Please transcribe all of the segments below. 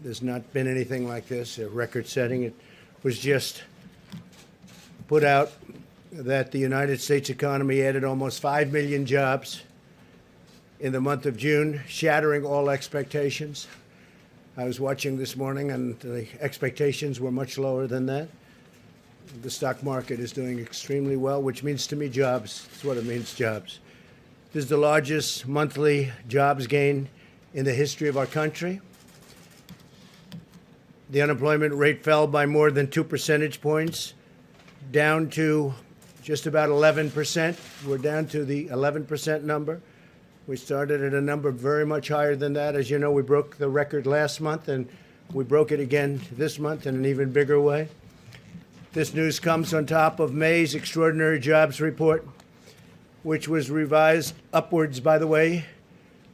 There's not been anything like this, record-setting. It was just put out that the United States economy added almost 5 million jobs in the month of June, shattering all expectations. I was watching this morning, and the expectations were much lower than that. The stock market is doing extremely well, which means to me jobs. That's what it means, jobs. This is the largest monthly jobs gain in the history of our country. The unemployment rate fell by more than 2 percentage points, down to just about 11%. We're down to the 11% number. We started at a number very much higher than that. As you know, we broke the record last month, and we broke it again this month in an even bigger way. This news comes on top of May's extraordinary jobs report, which was revised upwards, by the way,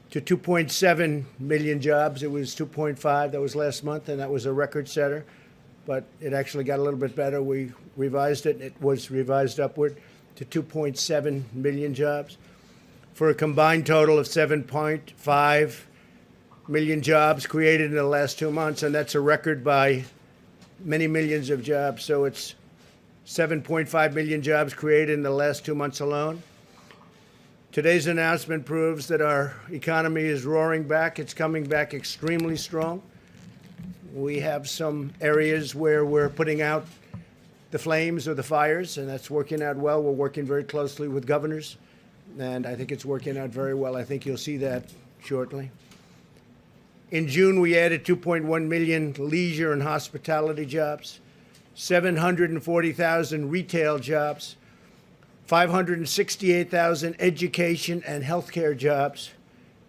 to 2.7 million jobs. It was 2.5. That was last month, and that was a record setter. But it actually got a little bit better. We revised it. It was revised upward to 2.7 million jobs for a combined total of 7.5 million jobs created in the last 2 months, and that's a record by many millions of jobs. So it's 7.5 million jobs created in the last 2 months alone. Today's announcement proves that our economy is roaring back. It's coming back extremely strong. We have some areas where we're putting out the flames or the fires, and that's working out well. We're working very closely with governors, and I think it's working out very well. I think you'll see that shortly. In June, we added 2.1 million leisure and hospitality jobs, 740,000 retail jobs, 568,000 education and healthcare jobs,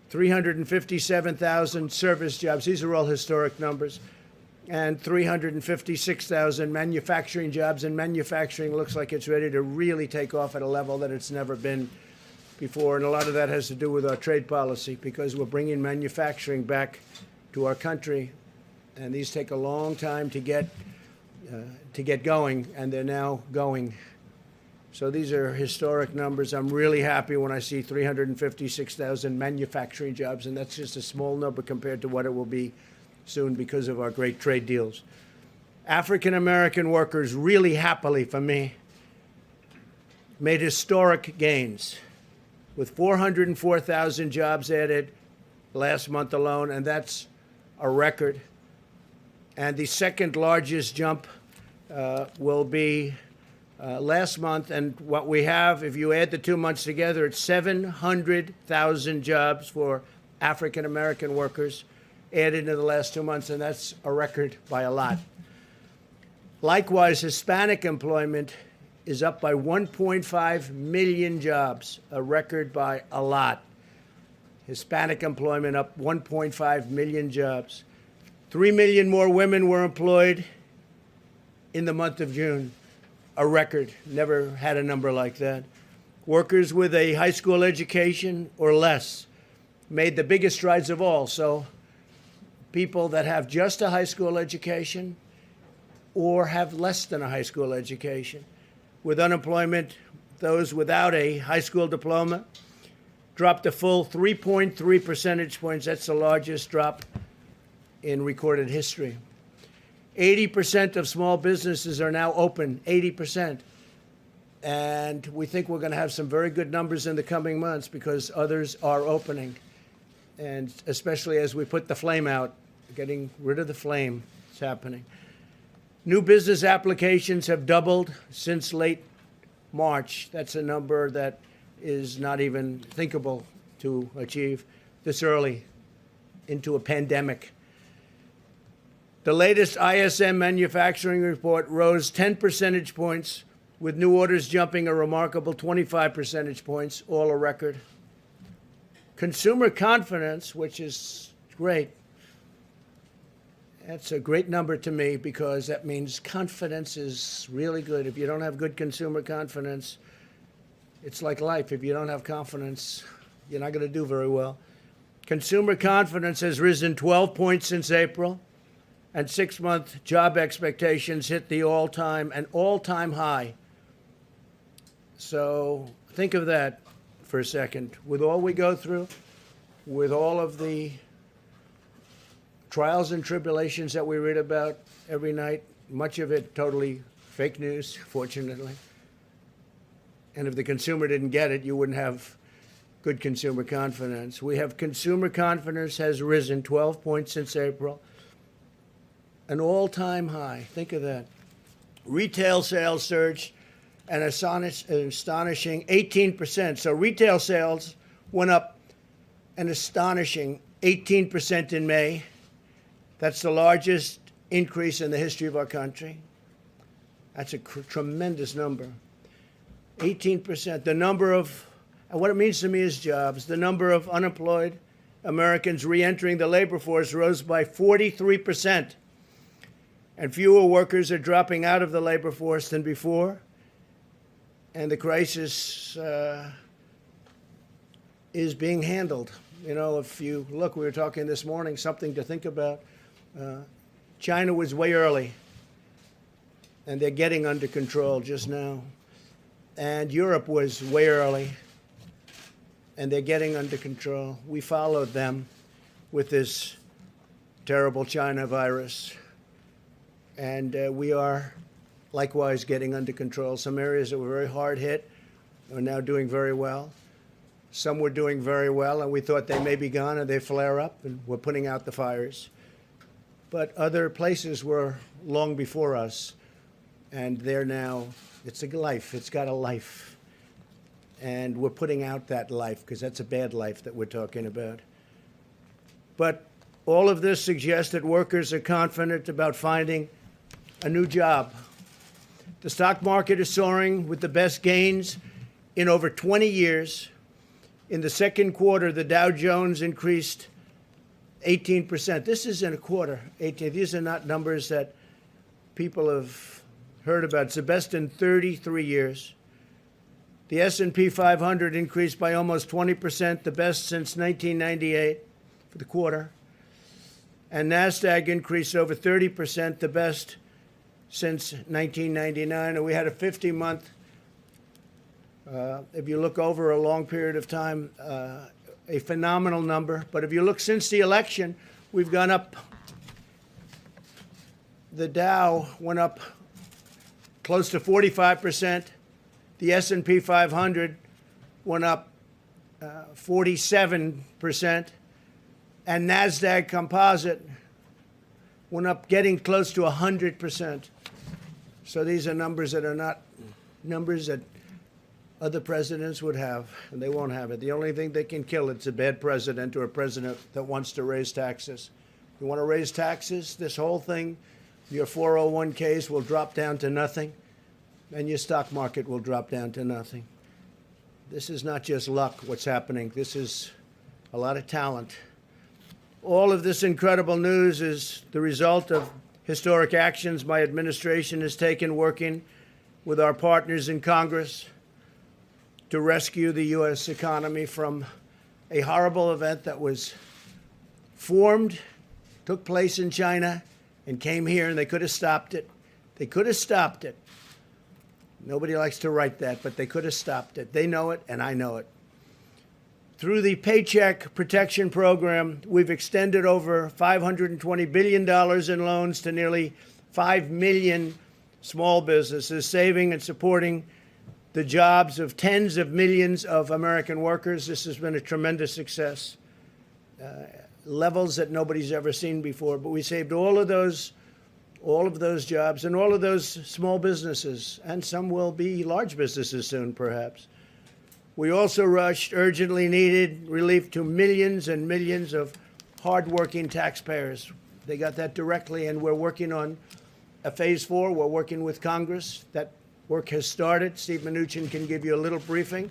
357,000 service jobs. These are all historic numbers. And 356,000 manufacturing jobs. And manufacturing looks like it's ready to really take off at a level that it's never been before. And a lot of that has to do with our trade policy, because we're bringing manufacturing back to our country. And these take a long time to get going, and they're now going. So these are historic numbers. I'm really happy when I see 356,000 manufacturing jobs, and that's just a small number compared to what it will be soon because of our great trade deals. African-American workers, really happily for me, made historic gains with 404,000 jobs added last month alone, and that's a record. And the second largest jump will be last month, and what we have, if you add the 2 months together, it's 700,000 jobs for African-American workers added in the last 2 months, and that's a record by a lot. Likewise, Hispanic employment is up by 1.5 million jobs, a record by a lot. Hispanic employment up 1.5 million jobs. 3 million more women were employed in the month of June. A record. Never had a number like that. Workers with a high school education or less made the biggest strides of all. So people that have just a high school education or have less than a high school education. With unemployment, those without a high school diploma dropped a full 3.3 percentage points. That's the largest drop in recorded history. 80% of small businesses are now open, 80%. And we think we're going to have some very good numbers in the coming months because others are opening. And especially as we put the flame out, getting rid of the flame, it's happening. New business applications have doubled since late March. That's a number that is not even thinkable to achieve this early into a pandemic. The latest ISM manufacturing report rose 10 percentage points, with new orders jumping a remarkable 25 percentage points, all a record. Consumer confidence, which is great, that's a great number to me because that means confidence is really good. If you don't have good consumer confidence, it's like life. If you don't have confidence, you're not going to do very well. Consumer confidence has risen 12 points since April. And 6-month job expectations hit the all-time high. So think of that for a second. With all we go through, with all of the trials and tribulations that we read about every night, much of it totally fake news, fortunately. And if the consumer didn't get it, you wouldn't have good consumer confidence. We have consumer confidence has risen 12 points since April, an all-time high. Think of that. Retail sales surged an astonishing 18%. So retail sales went up an astonishing 18% in May. That's the largest increase in the history of our country. That's a tremendous number. 18%. The number of, and what it means to me is jobs, the number of unemployed Americans re-entering the labor force rose by 43%. And fewer workers are dropping out of the labor force than before. And the crisis is being handled. You know, if you look, we were talking this morning, something to think about. China was way early, and they're getting under control just now. And Europe was way early, and they're getting under control. We followed them with this terrible China virus. And we are likewise getting under control. Some areas that were very hard hit are now doing very well. Some were doing very well, and we thought they may be gone, and they flare up, and we're putting out the fires. But other places were long before us, and they're now, it's a life. It's got a life. And we're putting out that life, because that's a bad life that we're talking about. But all of this suggests that workers are confident about finding a new job. The stock market is soaring with the best gains in over 20 years. In the second quarter, the Dow Jones increased 18%. This is in a quarter, 18. These are not numbers that people have heard about. It's the best in 33 years. The S&P 500 increased by almost 20%, the best since 1998 for the quarter. And NASDAQ increased over 30%, the best since 1999, and we had a 50-month, if you look over a long period of time, a phenomenal number. But if you look since the election, we've gone up. The Dow went up close to 45%. The S&P 500 went up 47%. And NASDAQ Composite went up getting close to 100%. So these are numbers that are not numbers that other presidents would have, and they won't have it. The only thing they can kill, it's a bad president or a president that wants to raise taxes. You want to raise taxes, this whole thing, your 401ks will drop down to nothing, and your stock market will drop down to nothing. This is not just luck, what's happening. This is a lot of talent. All of this incredible news is the result of historic actions my administration has taken working with our partners in Congress to rescue the U.S. economy from a horrible event that was formed, took place in China, and came here, and they could have stopped it. They could have stopped it. Nobody likes to write that, but they could have stopped it. They know it, and I know it. Through the Paycheck Protection Program, we've extended over $520 billion in loans to nearly 5 million small businesses, saving and supporting the jobs of tens of millions of American workers. This has been a tremendous success, levels that nobody's ever seen before. But we saved all of those jobs and all of those small businesses, and some will be large businesses soon, perhaps. We also rushed urgently needed relief to millions and millions of hardworking taxpayers. They got that directly, and we're working on a phase 4. We're working with Congress. That work has started. Steve Mnuchin can give you a little briefing.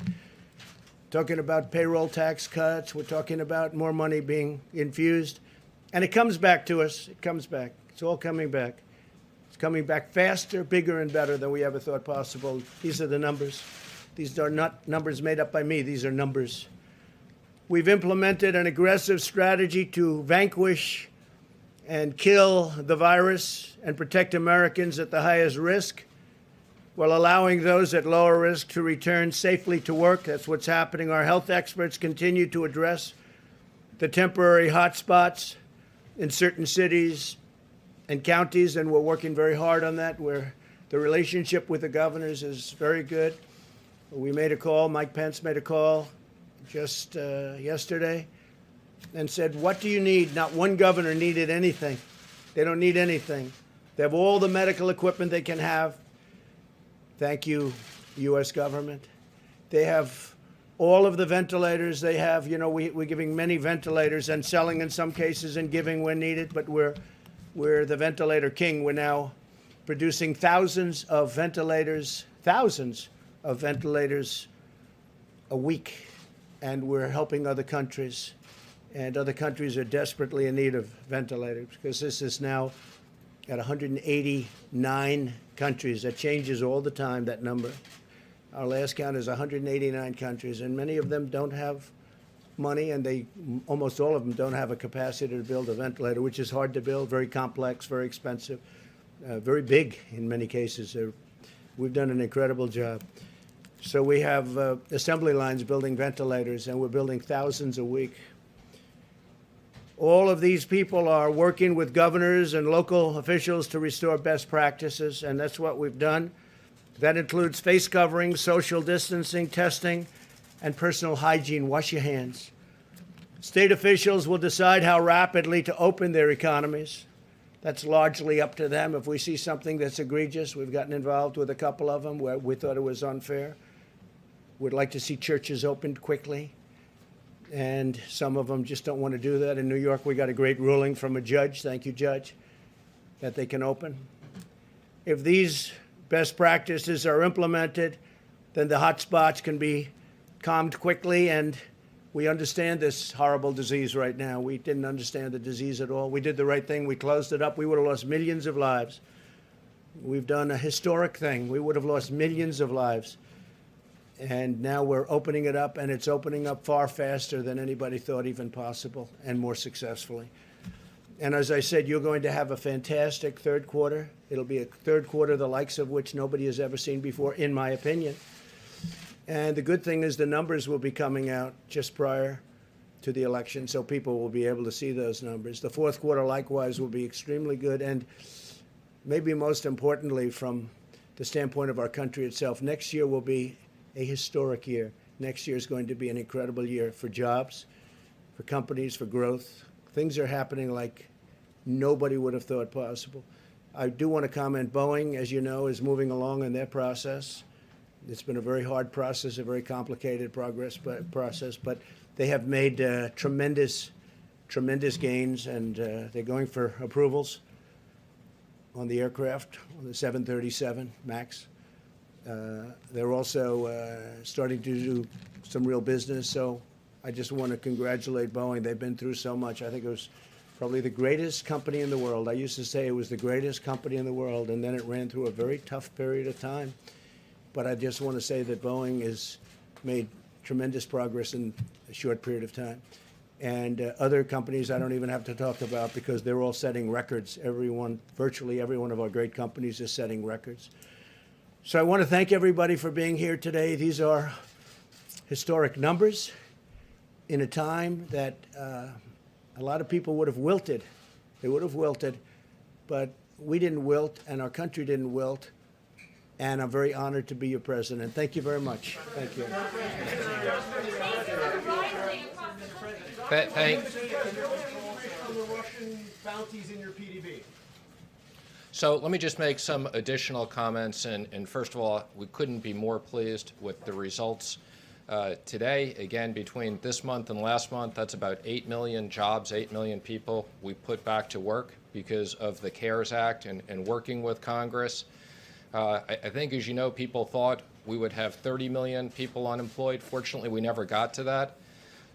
Talking about payroll tax cuts. We're talking about more money being infused. And it comes back to us. It comes back. It's all coming back. It's coming back faster, bigger, and better than we ever thought possible. These are the numbers. These are not numbers made up by me. These are numbers. We've implemented an aggressive strategy to vanquish and kill the virus and protect Americans at the highest risk while allowing those at lower risk to return safely to work. That's what's happening. Our health experts continue to address the temporary hotspots in certain cities and counties, and we're working very hard on that, where the relationship with the governors is very good. We made a call, Mike Pence made a call just yesterday and said, what do you need? Not one governor needed anything. They don't need anything. They have all the medical equipment they can have. Thank you, U.S. government. They have all of the ventilators they have. You know, we're giving many ventilators and selling in some cases and giving when needed, but we're the ventilator king. We're now producing thousands of ventilators a week, and we're helping other countries. And other countries are desperately in need of ventilators, because this is now at 189 countries. That changes all the time, that number. Our last count is 189 countries, and many of them don't have money, and almost all of them don't have a capacity to build a ventilator, which is hard to build, very complex, very expensive, very big in many cases. We've done an incredible job. So we have assembly lines building ventilators, and we're building thousands a week. All of these people are working with governors and local officials to restore best practices, and that's what we've done. That includes face coverings, social distancing, testing, and personal hygiene. Wash your hands. State officials will decide how rapidly to open their economies. That's largely up to them. If we see something that's egregious, we've gotten involved with a couple of them where we thought it was unfair. We'd like to see churches opened quickly, and some of them just don't want to do that. In New York, we got a great ruling from a judge, thank you, Judge, that they can open. If these best practices are implemented, then the hot spots can be calmed quickly, and we understand this horrible disease right now. We didn't understand the disease at all. We did the right thing. We closed it up. We would have lost millions of lives. We've done a historic thing. We would have lost millions of lives. And now we're opening it up, and it's opening up far faster than anybody thought even possible, and more successfully. And as I said, you're going to have a fantastic third quarter. It'll be a third quarter the likes of which nobody has ever seen before, in my opinion. And the good thing is the numbers will be coming out just prior to the election, so people will be able to see those numbers. The fourth quarter, likewise, will be extremely good. And maybe most importantly, from the standpoint of our country itself, next year will be a historic year. Next year is going to be an incredible year for jobs, for companies, for growth. Things are happening like nobody would have thought possible. I do want to comment, Boeing, as you know, is moving along in their process. It's been a very hard process, a very complicated process, but they have made tremendous gains, and they're going for approvals on the aircraft, on the 737 MAX. They're also starting to do some real business, so I just want to congratulate Boeing. They've been through so much. I think it was probably the greatest company in the world. I used to say it was the greatest company in the world, and then it ran through a very tough period of time. But I just want to say that Boeing has made tremendous progress in a short period of time. And other companies I don't even have to talk about, because they're all setting records. Virtually every one of our great companies is setting records. So I want to thank everybody for being here today. These are historic numbers in a time that a lot of people would have wilted. They would have wilted, but we didn't wilt, and our country didn't wilt. And I'm very honored to be your president. Thank you very much. Thank you. So let me just make some additional comments. And first of all, we couldn't be more pleased with the results today. Again, between this month and last month, that's about 8 million jobs, 8 million people we put back to work because of the CARES Act and working with Congress. I think, as you know, people thought we would have 30 million people unemployed. Fortunately, we never got to that.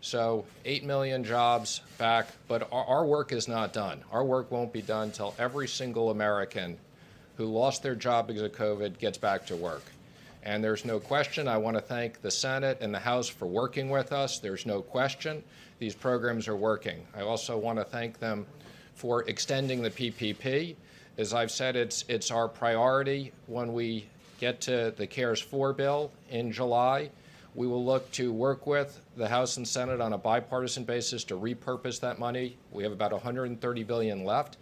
So 8 million jobs back, but our work is not done. Our work won't be done until every single American who lost their job because of COVID gets back to work. And there's no question, I want to thank the Senate and the House for working with us. There's no question these programs are working. I also want to thank them for extending the PPP. As I've said, it's our priority when we get to the CARES 4 bill in July. We will look to work with the House and Senate on a bipartisan basis to repurpose that money. We have about $130 billion left.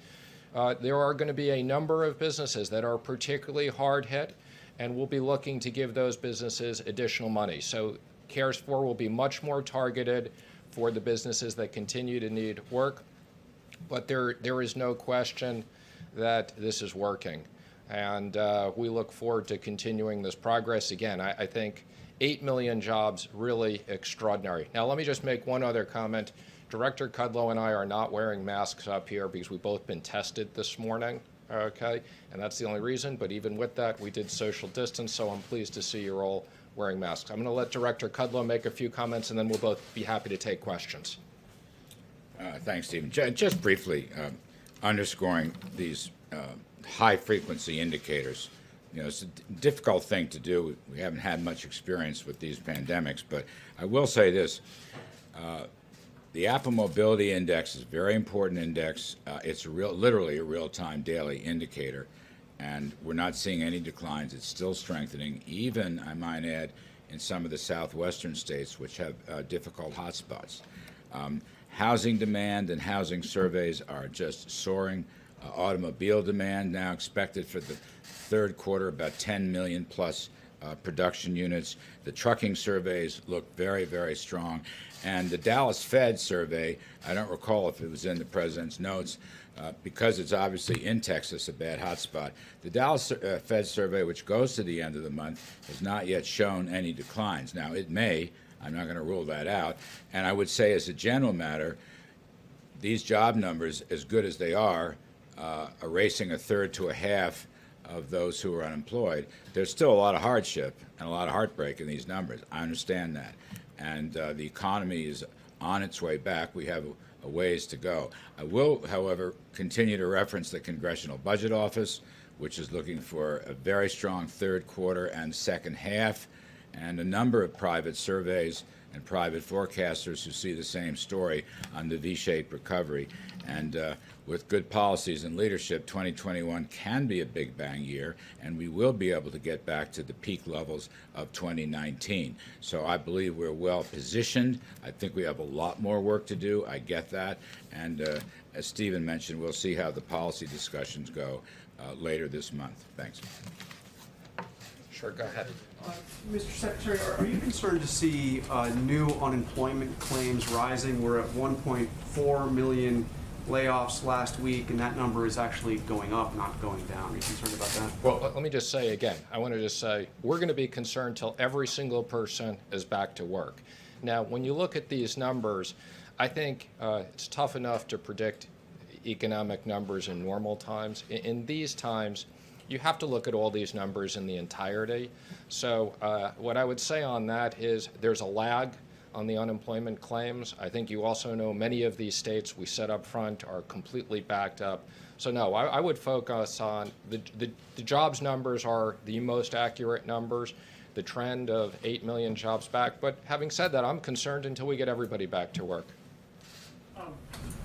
There are going to be a number of businesses that are particularly hard hit, and we'll be looking to give those businesses additional money. So CARES 4 will be much more targeted for the businesses that continue to need work. But there is no question that this is working. And we look forward to continuing this progress. Again, I think 8 million jobs, really extraordinary. Now, let me just make one other comment. Director Kudlow and I are not wearing masks up here because we've both been tested this morning, okay? And that's the only reason, but even with that, we did social distance, so I'm pleased to see you're all wearing masks. I'm going to let Director Kudlow make a few comments, and then we'll both be happy to take questions. Thanks, Stephen. Just briefly, underscoring these high-frequency indicators. You know, it's a difficult thing to do. We haven't had much experience with these pandemics, but I will say this. The Apple Mobility Index is a very important index. It's literally a real-time daily indicator, and we're not seeing any declines. It's still strengthening, even, I might add, in some of the southwestern states, which have difficult hotspots. Housing demand and housing surveys are just soaring. Automobile demand now expected for the third quarter, about 10 million plus production units. The trucking surveys look very, very strong. And the Dallas Fed survey, I don't recall if it was in the president's notes, because it's obviously in Texas, a bad hotspot. The Dallas Fed survey, which goes to the end of the month, has not yet shown any declines. Now, it may. I'm not going to rule that out. And I would say, as a general matter, these job numbers, as good as they are erasing a third to a half of those who are unemployed, there's still a lot of hardship and a lot of heartbreak in these numbers. I understand that. And the economy is on its way back. We have a ways to go. I will, however, continue to reference the Congressional Budget Office, which is looking for a very strong third quarter and second half, and a number of private surveys and private forecasters who see the same story on the V-shaped recovery. And with good policies and leadership, 2021 can be a big bang year, and we will be able to get back to the peak levels of 2019. So I believe we're well positioned. I think we have a lot more work to do. I get that. And as Stephen mentioned, we'll see how the policy discussions go later this month. Thanks. Sure, go ahead. Mr. Secretary, are you concerned to see new unemployment claims rising? We're at 1.4 million layoffs last week, and that number is actually going up, not going down. Are you concerned about that? Well, let me just say again, I want to just say we're going to be concerned till every single person is back to work. Now, when you look at these numbers, I think it's tough enough to predict economic numbers in normal times. In these times, you have to look at all these numbers in the entirety. So what I would say on that is there's a lag on the unemployment claims. I think you also know many of these states we said up front are completely backed up. So no, I would focus on the jobs numbers are the most accurate numbers, the trend of 8 million jobs back. But having said that, I'm concerned until we get everybody back to work.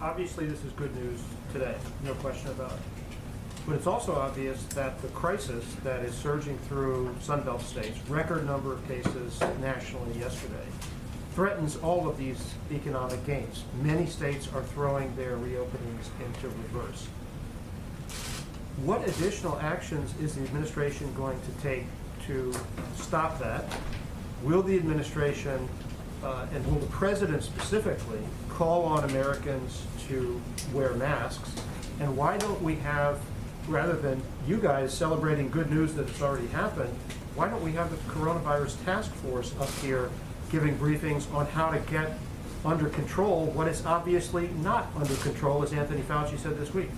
Obviously, this is good news today, no question about it. But it's also obvious that the crisis that is surging through Sunbelt states, record number of cases nationally yesterday, threatens all of these economic gains. Many states are throwing their reopenings into reverse. What additional actions is the administration going to take to stop that? Will the administration, and will the president specifically, call on Americans to wear masks? And why don't we have, rather than you guys celebrating good news that it's already happened, why don't we have the coronavirus task force up here giving briefings on how to get under control what is obviously not under control, as Anthony Fauci said this week?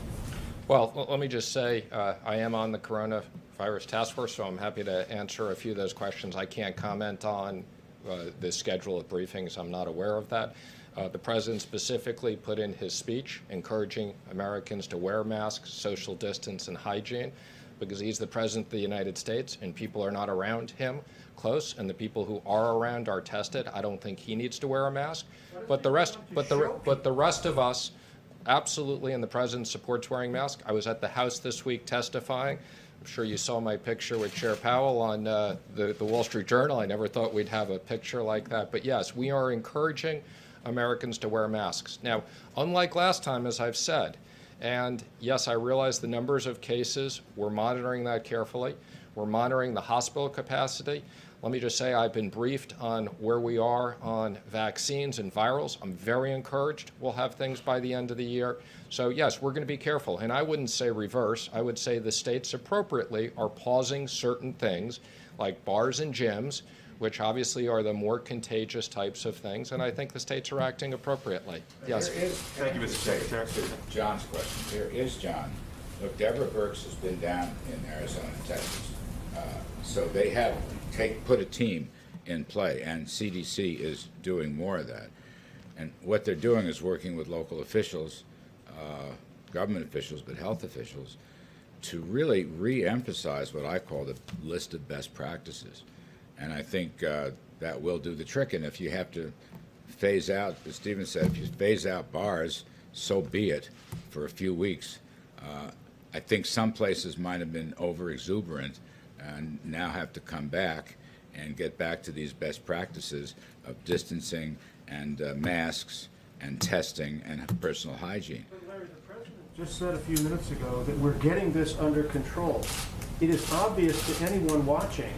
Well, let me just say I am on the coronavirus task force, so I'm happy to answer a few of those questions. I can't comment on the schedule of briefings. I'm not aware of that. The president specifically put in his speech encouraging Americans to wear masks, social distance, and hygiene, because he's the president of the United States and people are not around him close, and the people who are around are tested. I don't think he needs to wear a mask, but the rest of us absolutely, and the president supports wearing masks. I was at the House this week testifying. I'm sure you saw my picture with Chair Powell on the Wall Street Journal. I never thought we'd have a picture like that. But yes, we are encouraging Americans to wear masks. Now, unlike last time, as I've said, and yes, I realize the numbers of cases, we're monitoring that carefully. We're monitoring the hospital capacity. Let me just say I've been briefed on where we are on vaccines and virals. I'm very encouraged we'll have things by the end of the year. So yes, we're going to be careful. And I wouldn't say reverse. I would say the states appropriately are pausing certain things like bars and gyms, which obviously are the more contagious types of things. And I think the states are acting appropriately. Yes. Thank you, Mr. Secretary. John's question. Here is John. Look, Deborah Birx has been down in Arizona and Texas. So they have put a team in play, and CDC is doing more of that. And what they're doing is working with local officials, government officials, but health officials, to really re-emphasize what I call the list of best practices. And I think that will do the trick. And if you have to phase out, as Stephen said, if you phase out bars, so be it for a few weeks. I think some places might have been over-exuberant and now have to come back and get back to these best practices of distancing and masks and testing and personal hygiene. But Larry, the president just said a few minutes ago that we're getting this under control. It is obvious to anyone watching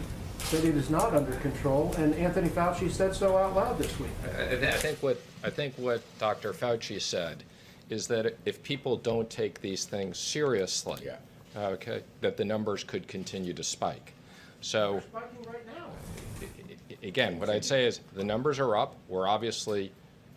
that it is not under control, and Anthony Fauci said so out loud this week. I think what Dr. Fauci said is that if people don't take these things seriously, Yeah. okay, that the numbers could continue to spike. So They're spiking right now. again, what I'd say is the numbers are up. We're obviously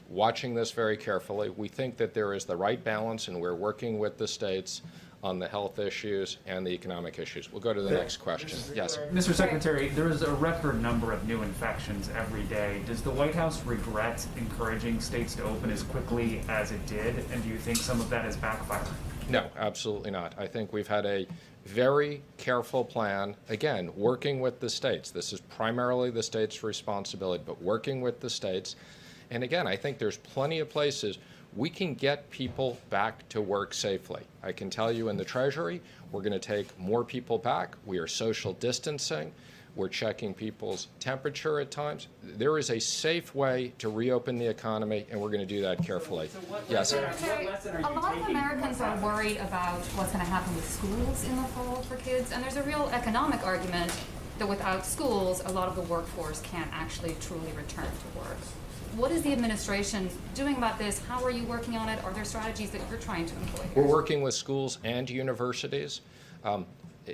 watching this very carefully. We think that there is the right balance, and we're working with the states on the health issues and the economic issues. We'll go to the next question. Yes. Mr. Secretary, there is a record number of new infections every day. Does the White House regret encouraging states to open as quickly as it did? And do you think some of that is backfiring? No, absolutely not. I think we've had a very careful plan, again, working with the states. This is primarily the states' responsibility, but working with the states. And again, I think there's plenty of places we can get people back to work safely. I can tell you in the Treasury, we're going to take more people back. We are social distancing. We're checking people's temperature at times. There is a safe way to reopen the economy, and we're going to do that carefully. Yes. Secretary, a lot of Americans are worried about what's going to happen with schools in the fall for kids, and there's a real economic argument that without schools, a lot of the workforce can't actually truly return to work. What is the administration doing about this? How are you working on it? Are there strategies that you're trying to employ here? We're working with schools and universities.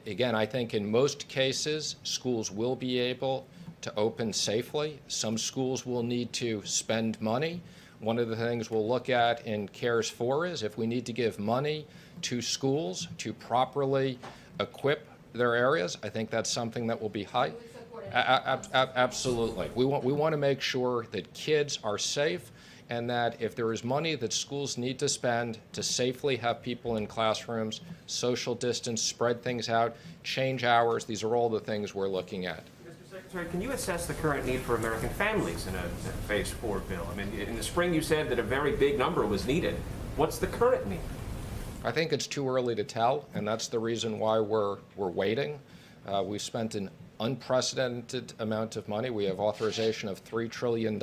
Again, I think in most cases, schools will be able to open safely. Some schools will need to spend money. One of the things we'll look at in CARES 4 is if we need to give money to schools to properly equip their areas, I think that's something that will be high. Absolutely. We want to make sure that kids are safe, and that if there is money that schools need to spend to safely have people in classrooms, social distance, spread things out, change hours, these are all the things we're looking at. Mr. Secretary, can you assess the current need for American families in a Phase 4 bill? I mean, in the spring you said that a very big number was needed. What's the current need? I think it's too early to tell, and that's the reason why we're waiting. We've spent an unprecedented amount of money. We have authorization of $3 trillion.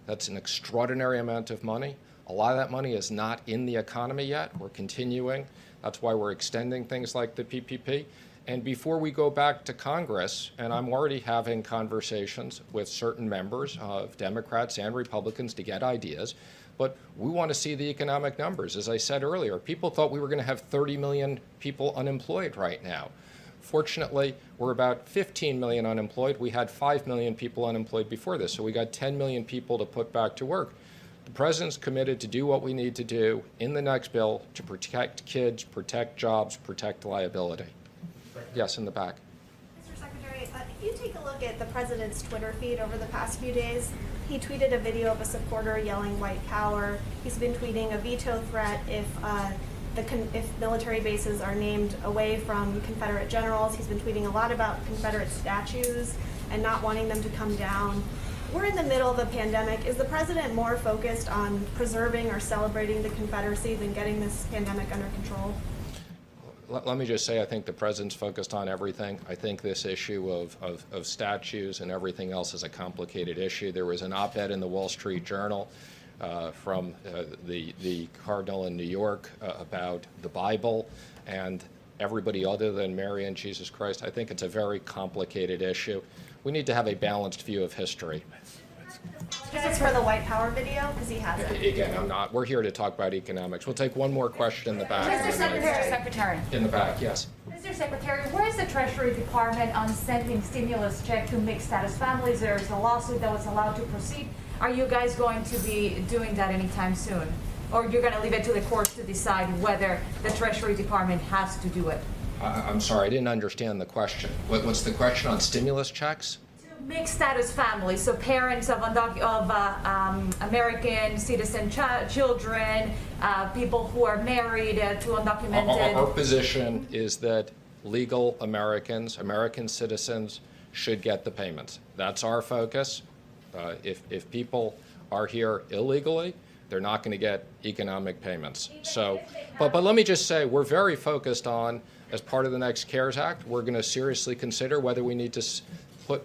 That's an extraordinary amount of money. A lot of that money is not in the economy yet. We're continuing. That's why we're extending things like the PPP. And before we go back to Congress, and I'm already having conversations with certain members of Democrats and Republicans to get ideas, but we want to see the economic numbers. As I said earlier, people thought we were going to have 30 million people unemployed right now. Fortunately, we're about 15 million unemployed. We had 5 million people unemployed before this, so we got 10 million people to put back to work. The president's committed to do what we need to do in the next bill to protect kids, protect jobs, protect liability. Yes, in the back. Mr. Secretary, if you take a look at the president's Twitter feed over the past few days, he tweeted a video of a supporter yelling "white power." He's been tweeting a veto threat if military bases are named away from Confederate generals. He's been tweeting a lot about Confederate statues and not wanting them to come down. We're in the middle of a pandemic. Is the president more focused on preserving or celebrating the Confederacy than getting this pandemic under control? let me just say, I think the president's focused on everything. I think this issue of statues and everything else is a complicated issue. There was an op-ed in the Wall Street Journal from the cardinal in New York about the Bible and everybody other than Mary and Jesus Christ. I think it's a very complicated issue. We need to have a balanced view of history. Just for the white power video, because he has it. Again, I'm not. We're here to talk about economics. We'll take one more question in the back. Mr. Secretary. In the back, yes. Mr. Secretary, where is the Treasury Department on sending stimulus check to mixed status families? There's a lawsuit that was allowed to proceed. Are you guys going to be doing that anytime soon? Or you're going to leave it to the courts to decide whether the Treasury Department has to do it? I'm sorry, I didn't understand the question. What's the question on stimulus checks? Mixed status families, so parents of American citizen children, people who are married to undocumented. Our position is that legal Americans, American citizens, should get the payments. That's our focus. If people are here illegally, they're not going to get economic payments. So, but let me just say, we're very focused on, as part of the next CARES Act, we're going to seriously consider whether we need to put more